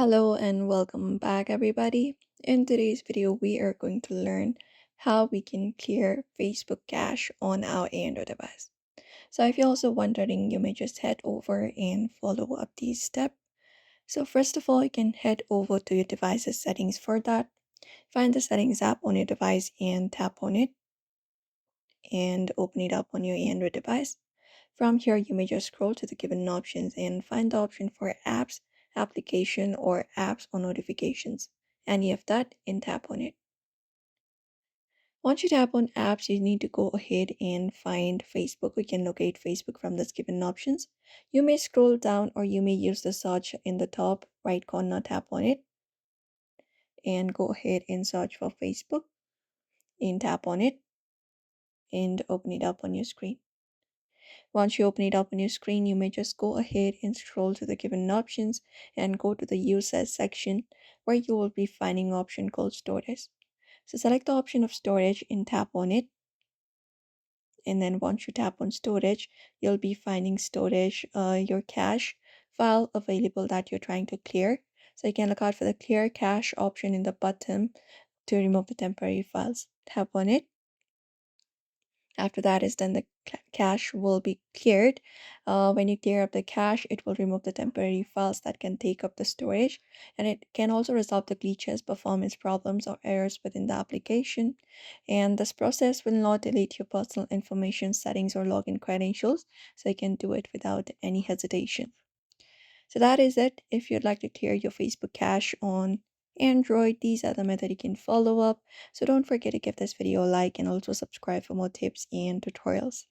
Hello and welcome back, everybody. In today's video, we are going to learn how we can clear Facebook cache on our Android device. So, if you're also wondering, you may just head over and follow up these steps. So, first of all, you can head over to your device's settings for that. Find the settings app on your device and tap on it and open it up on your Android device. From here, you may just scroll to the given options and find the option for apps, application, or apps or notifications. Any of that and tap on it. Once you tap on apps, you need to go ahead and find Facebook. We can locate Facebook from the given options. You may scroll down or you may use the search in the top right corner, tap on it, and go ahead and search for Facebook and tap on it and open it up on your screen. Once you open it up on your screen, you may just go ahead and scroll to the given options and go to the users section where you will be finding an option called storage. So select the option of storage and tap on it. And then once you tap on storage, you'll be finding storage, your cache file available that you're trying to clear. So you can look out for the clear cache option in the bottom to remove the temporary files. Tap on it. After that is done, the cache will be cleared. When you clear up the cache, it will remove the temporary files that can take up the storage, and it can also resolve the glitches, performance problems, or errors within the application. And this process will not delete your personal information, settings, or login credentials, so you can do it without any hesitation. So that is it. If you'd like to clear your Facebook cache on Android, these are the methods you can follow up. So don't forget to give this video a like and also subscribe for more tips and tutorials.